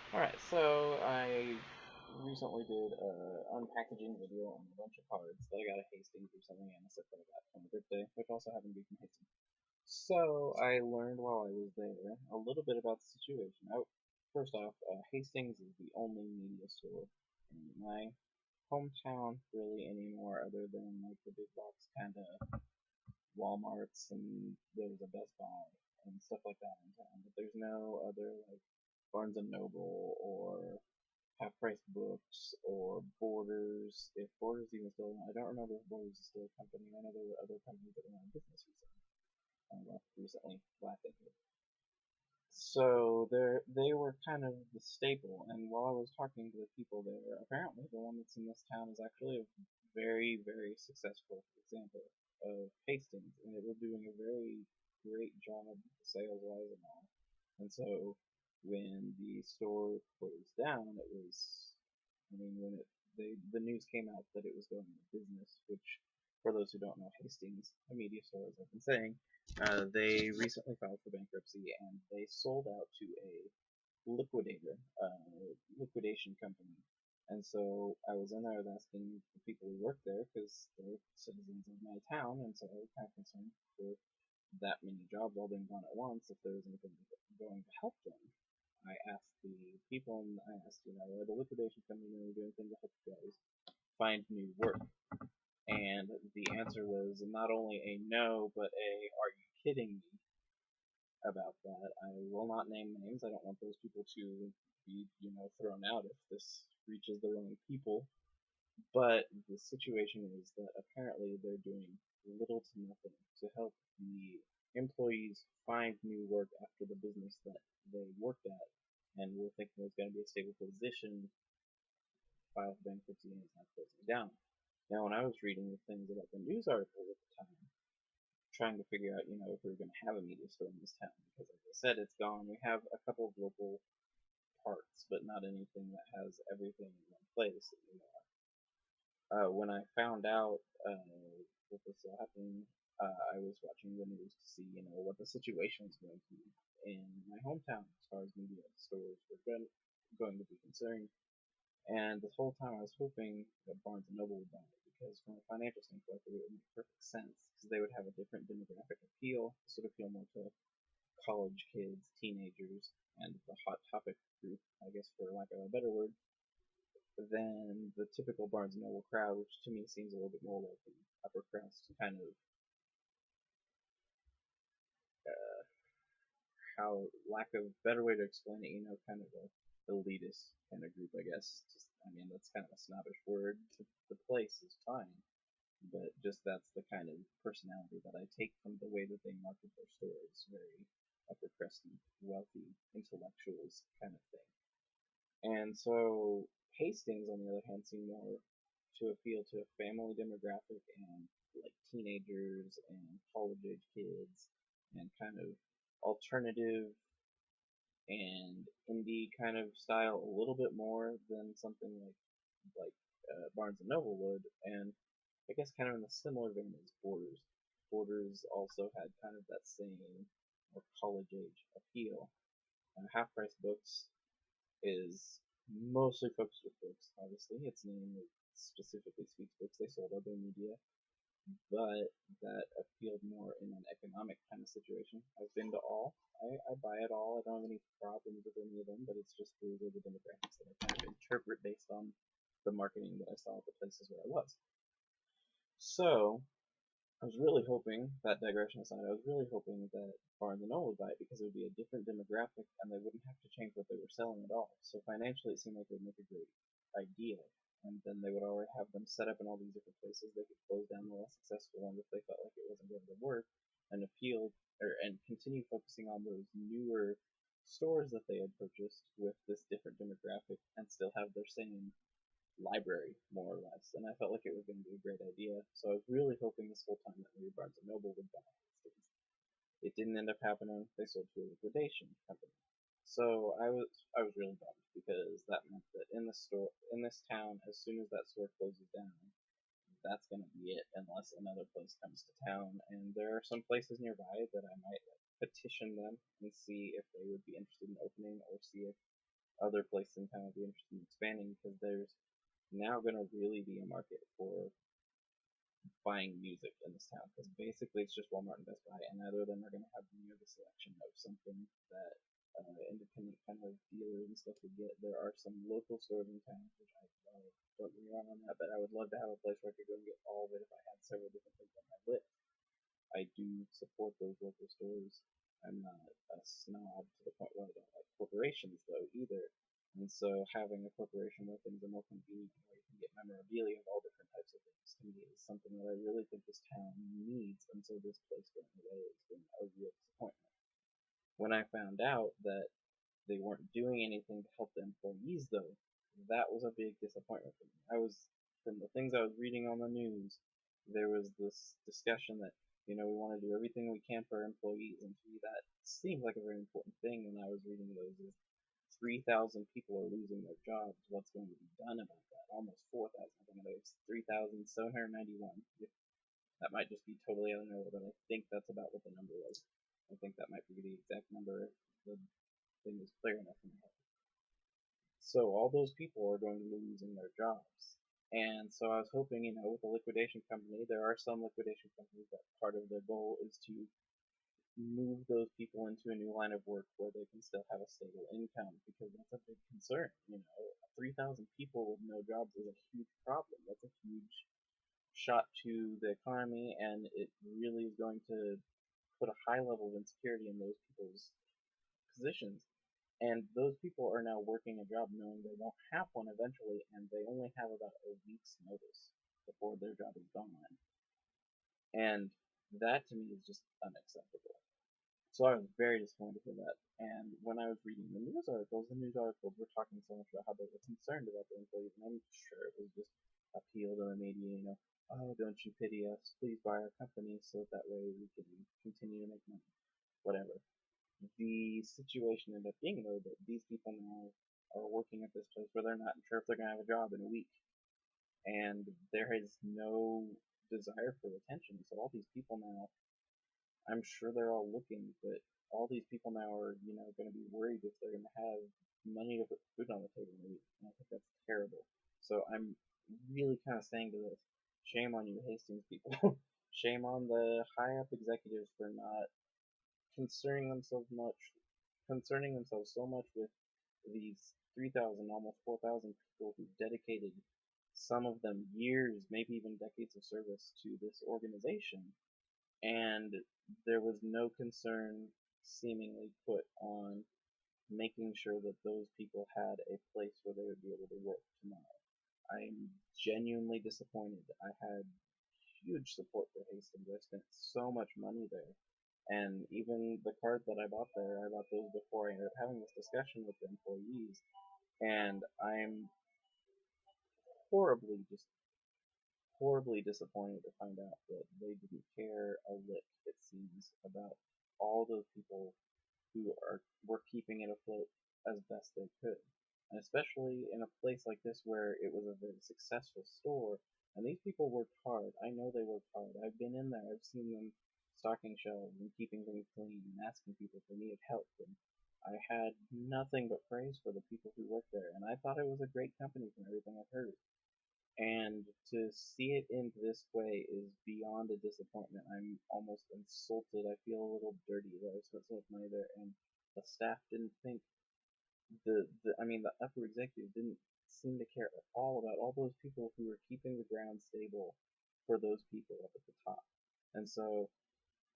Alright, so I recently did a unpackaging video on a bunch of cards that I got at Hastings recently and a set that I got for my birthday, which also happened to be from Hastings. So I learned while I was there a little bit about the situation. First off, Hastings is the only media store in my hometown really anymore, other than like the big box kind of Walmarts, and there's a Best Buy and stuff like that in town. But there's no other like Barnes and Noble or Half Price Books or Borders. If Borders even still, I don't remember if Borders is still a company. I know there were other companies that went out of business recently. Recently, last decade. So they were kind of the staple. And while I was talking to the people there, apparently the one that's in this town is actually a very, very successful example of Hastings, and it was doing a very great job sales wise and all. And so when the store closed down, it was, I mean, when the news came out that it was going out of business, which for those who don't know Hastings, a media store, as I've been saying, they recently filed for bankruptcy and they sold out to a liquidator, liquidation company. And so I was in there asking the people who work there because they're citizens of my town, and so I was kind of concerned for that many jobs all being gone at once if there was anything going to help them. I asked the people, and I asked, are the liquidation company going to do anything to help you guys find new work? And the answer was not only a no, but a are you kidding me about that. I will not name names. I don't want those people to be, thrown out if this reaches the wrong people. But the situation is that apparently they're doing little to nothing to help the employees find new work after the business that they worked at and were thinking was going to be a stable position filed bankruptcy and is now closing down. Now, when I was reading the things about the news articles at the time, trying to figure out, if we were going to have a media store in this town, because like I said, it's gone. We have a couple of local parts, but not anything that has everything in one place anymore. When I found out what was happening, I was watching the news to see, what the situation was going to be in my hometown as far as media stores were going to be concerned. And this whole time I was hoping that Barnes and Noble would buy it because from a financial standpoint it would make perfect sense because they would have a different demographic appeal. This would appeal more to college kids, teenagers, and the hot topic group, I guess for lack of a better word, than the typical Barnes and Noble crowd, which to me seems a little bit more like the upper crust kind of uh, how lack of better way to explain it, kind of a elitist kind of group, I guess. Just I mean that's kind of a snobbish word. The place is fine, but just that's the kind of personality that I take from the way that they market their stores. Very upper crusty, wealthy intellectuals kind of thing. And so Hastings, on the other hand, seemed more to appeal to a family demographic and like teenagers and college age kids and kind of alternative and indie kind of style a little bit more than something like Barnes and Noble would, and I guess kind of in a similar vein as Borders. Borders also had kind of that same more college age appeal. Half Price Books is mostly focused with books. Obviously, its name specifically speaks books. They sold other media, but that appealed more in an economic kind of situation. I've been to all. I buy it all. I don't have any problems with any of them, but it's just those are the demographics that I kind of interpret based on the marketing that I saw at the places where I was. So I was really hoping, that digression aside, I was really hoping that Barnes& and Noble would buy it because it would be a different demographic and they wouldn't have to change what they were selling at all. So financially it seemed like it would make a great idea. And then they would already have them set up in all these different places. They could close down the less successful ones if they felt like it wasn't going to work and appeal and continue focusing on those newer stores that they had purchased with this different demographic and still have their same library, more or less, and I felt like it was going to be a great idea. So I was really hoping this whole time that maybe Barnes and Noble would buy it. It didn't end up happening. They sold to a liquidation company. So I was really bummed because that meant that in this town, as soon as that store closes down, that's going to be it unless another place comes to town. And there are some places nearby that I might petition them and see if they would be interested in opening or see if other places in town would be interested in expanding because there's now going to really be a market for buying music in this town because basically it's just Walmart and Best Buy, and neither of them are going to have near the selection of something that independent kind of dealers and stuff would get. There are some local stores in town, which I love. Don't get me wrong on that, but I would love to have a place where I could go and get all of it if I had several different things on my list. I do support those local stores. I'm not a snob to the point where I don't like corporations though either. And so having a corporation where things are more convenient and where you can get memorabilia of all different types of things to me is something that I really think this town needs. And so this place going away has been a real disappointment. When I found out that they weren't doing anything to help the employees, though. That was a big disappointment for me. From the things I was reading on the news, there was this discussion that, we want to do everything we can for our employees, and to me that seemed like a very important thing when I was reading those. Is 3,000 people are losing their jobs. What's going to be done about that? Almost 4,000. I think it's 3,791. That might just be totally out of nowhere, but I think that's about what the number was. I think that might be the exact number. The thing was clear enough in my head. So all those people are going to be losing their jobs. And so I was hoping, with a liquidation company, there are some liquidation companies that part of their goal is to move those people into a new line of work where they can still have a stable income because that's a big concern. 3,000 people with no jobs is a huge problem. That's a huge shot to the economy, and it really is going to put a high level of insecurity in those people's positions. And those people are now working a job knowing they won't have one eventually, and they only have about a week's notice before their job is gone. And that to me is just unacceptable. So I was very disappointed with that. And when I was reading the news articles were talking so much about how they were concerned about their employees, and I'm sure it was just appeal to the media, oh, don't you pity us? Please buy our company so that way we can continue to make money. Whatever. The situation ended up being, though, that these people now are working at this place where they're not sure if they're going to have a job in a week. And there is no desire for retention. So all these people now, I'm sure they're all looking, but all these people now are, going to be worried if they're going to have money to put food on the table in a week. And I think that's terrible. So I'm really kind of saying to this, shame on you, Hastings people. Shame on the high up executives for not concerning themselves so much with these 3,000, almost 4,000 people who dedicated some of them years, maybe even decades of service to this organization, and there was no concern seemingly put on making sure that those people had a place where they would be able to work tomorrow. I'm genuinely disappointed. I had huge support for Hastings. I spent so much money there. And even the cards that I bought there, I bought those before I ended up having this discussion with the employees. And I'm horribly, just horribly disappointed to find out that they didn't care a lick, it seems, about all those people who were keeping it afloat as best they could. And especially in a place like this where it was a very successful store, and these people worked hard. I know they worked hard. I've been in there. I've seen them stocking shelves and keeping things clean and asking people if they needed help. And I had nothing but praise for the people who worked there. And I thought it was a great company from everything I've heard. And to see it in this way is beyond a disappointment. I'm almost insulted. I feel a little dirty that I spent so much money there, and the staff didn't think the upper executive didn't seem to care at all about all those people who were keeping the ground stable for those people up at the top. And so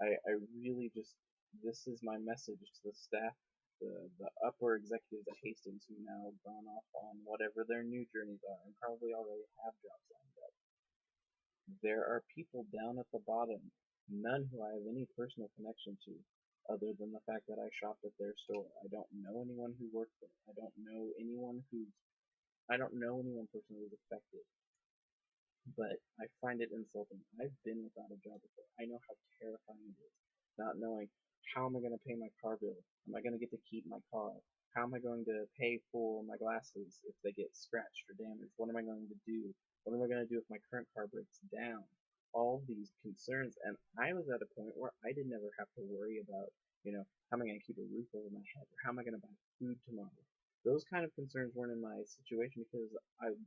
I really just, this is my message to the staff, the upper executives at Hastings who now gone off on whatever their new journeys are and probably already have jobs lined up. There are people down at the bottom, none who I have any personal connection to, other than the fact that I shopped at their store. I don't know anyone who worked there. I don't know anyone personally who's affected. But I find it insulting. I've been without a job before. I know how terrifying it is, not knowing how am I going to pay my car bill? Am I going to get to keep my car? How am I going to pay for my glasses if they get scratched or damaged? What am I going to do? What am I going to do if my current car breaks down? All these concerns, and I was at a point where I didn't ever have to worry about, how am I going to keep a roof over my head, or how am I going to buy food tomorrow? Those kind of concerns weren't in my situation because I've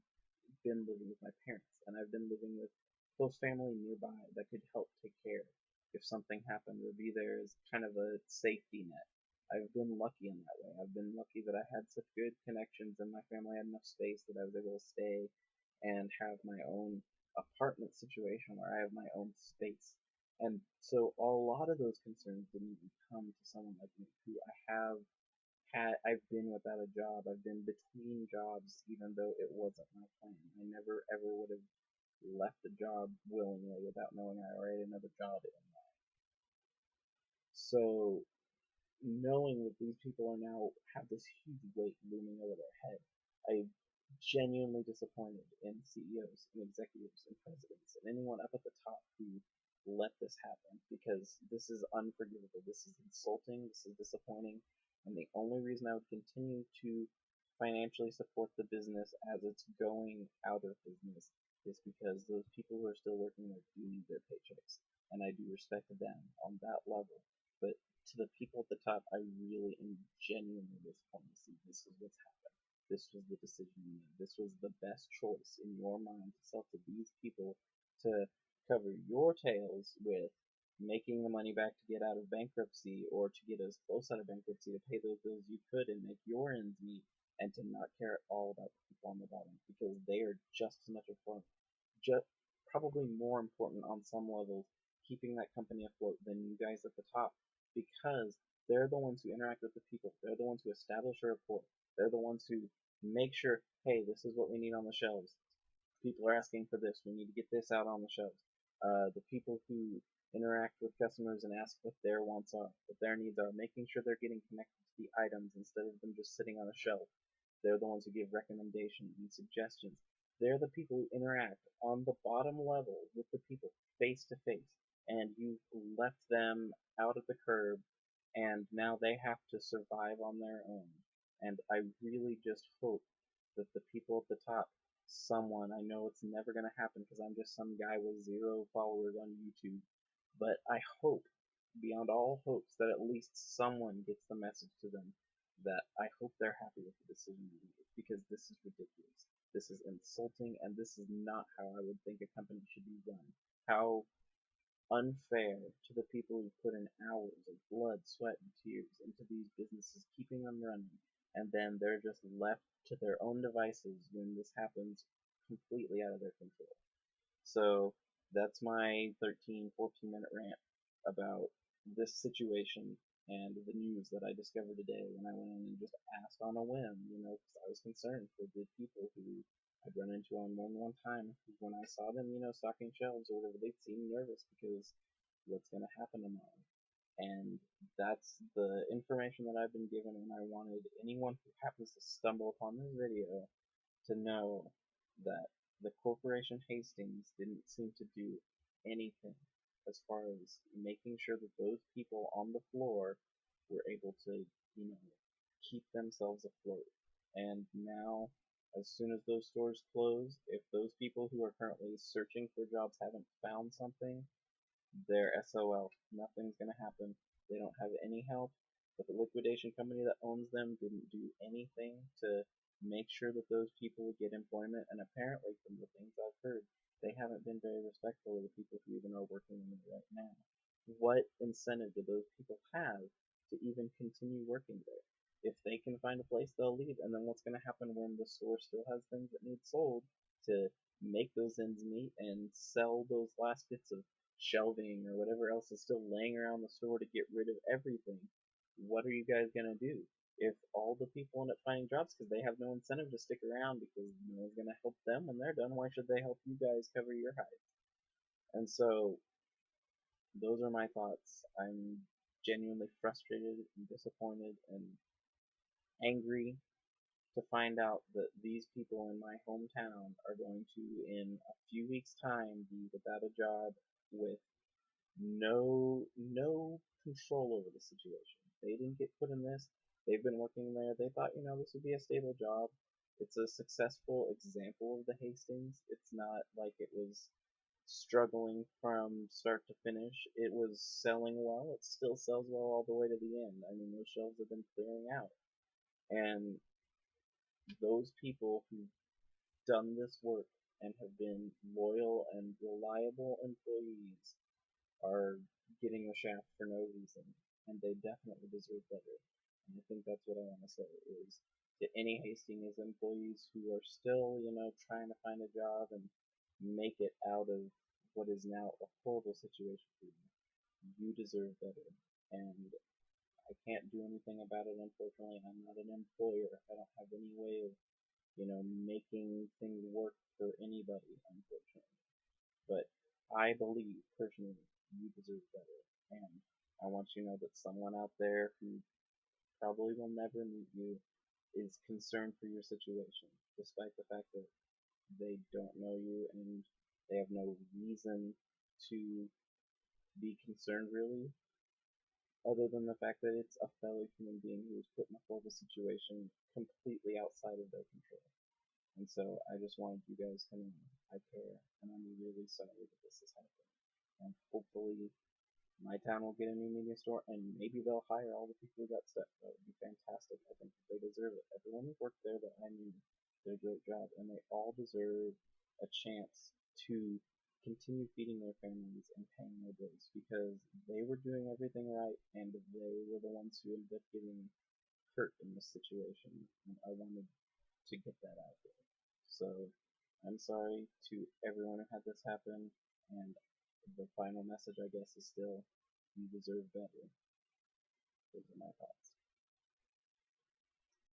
been living with my parents and I've been living with close family nearby that could help take care if something happened or be there as kind of a safety net. I've been lucky in that way. I've been lucky that I had such good connections and my family had enough space that I was able to stay and have my own apartment situation where I have my own space. And so a lot of those concerns didn't even come to someone like me who I've been without a job. I've been between jobs even though it wasn't my plan. I never ever would have left a job willingly without knowing I already had another job in mind. So knowing that these people are now have this huge weight looming over their head, I'm genuinely disappointed in CEOs and executives and presidents and anyone up at the top who let this happen because this is unforgivable. This is insulting. This is disappointing. And the only reason I would continue to financially support the business as it's going out of business is because those people who are still working there do need their paychecks. And I do respect them on that level. But to the people at the top, I really am genuinely disappointed to see this is what's happened. This was the decision you made. This was the best choice in your mind to sell to these people to cover your tails with making the money back to get out of bankruptcy or to get as close out of bankruptcy to pay those bills you could and make your ends meet and to not care at all about the people on the bottom because they are just as much important, just probably more important on some levels, keeping that company afloat than you guys at the top because they're the ones who interact with the people. They're the ones who establish a rapport. They're the ones who make sure, hey, this is what we need on the shelves. People are asking for this. We need to get this out on the shelves. The people who interact with customers and ask what their wants are, what their needs are, making sure they're getting connected to the items instead of them just sitting on a shelf. They're the ones who give recommendations and suggestions. They're the people who interact on the bottom level with the people face to face. And you've left them out of the curb, and now they have to survive on their own. And I really just hope that the people at the top, someone, I know it's never going to happen because I'm just some guy with 0 followers on YouTube, but I hope, beyond all hopes, that at least someone gets the message to them that I hope they're happy with the decision they made because this is ridiculous. This is insulting, and this is not how I would think a company should be run. How unfair to the people who put in hours of blood, sweat, and tears into these businesses, keeping them running, and then they're just left to their own devices when this happens completely out of their control. So that's my 13, 14-minute rant about this situation and the news that I discovered today when I went in and just asked on a whim, because I was concerned for the people who I'd run into on more than one time. When I saw them, stocking shelves or whatever, they seemed nervous because what's going to happen tomorrow. And that's the information that I've been given, and I wanted anyone who happens to stumble upon this video to know that the Corporation Hastings didn't seem to do anything as far as making sure that those people on the floor were able to, keep themselves afloat. And now, as soon as those stores close, if those people who are currently searching for jobs haven't found something, they're SOL. Nothing's going to happen. They don't have any help. But the liquidation company that owns them didn't do anything to make sure that those people would get employment. And apparently, from the things I've heard, they haven't been very respectful of the people who even are working in there right now. What incentive do those people have to even continue working there? If they can find a place, they'll leave. And then what's going to happen when the store still has things that need sold to make those ends meet and sell those last bits of shelving or whatever else is still laying around the store to get rid of everything? What are you guys going to do? If all the people end up finding jobs because they have no incentive to stick around because no one's going to help them when they're done, why should they help you guys cover your hides? And so those are my thoughts. I'm genuinely frustrated and disappointed and angry to find out that these people in my hometown are going to, in a few weeks' time, be without a job with no control over the situation. They didn't get put in this. They've been working there. They thought, this would be a stable job. It's a successful example of the Hastings. It's not like it was struggling from start to finish. It was selling well. It still sells well all the way to the end. I mean, those shelves have been clearing out. And those people who've done this work and have been loyal and reliable employees are getting the shaft for no reason, and they definitely deserve better. And I think that's what I want to say is to any Hastings employees who are still, trying to find a job and make it out of what is now a horrible situation for you. You deserve better. And I can't do anything about it, unfortunately. I'm not an employer. I don't have any way of, making things work for anybody, unfortunately. But I believe, personally, you deserve better. And I want you to know that someone out there who probably will never meet you is concerned for your situation, despite the fact that they don't know you and they have no reason to be concerned, really, other than the fact that it's a fellow human being who was put in a horrible situation completely outside of their control. And so I just wanted you guys to know I care, and I'm really sorry that this has happened. And hopefully my town will get a new media store, and maybe they'll hire all the people who got stuck. That would be fantastic. I think they deserve it. Everyone who worked there that I knew did a great job, and they all deserve a chance to continue feeding their families and paying their bills because they were doing everything right, and they were the ones who ended up getting hurt in this situation. And I wanted to get that out there. So I'm sorry to everyone who had this happen, and the final message, I guess, is still you deserve better. Those are my thoughts.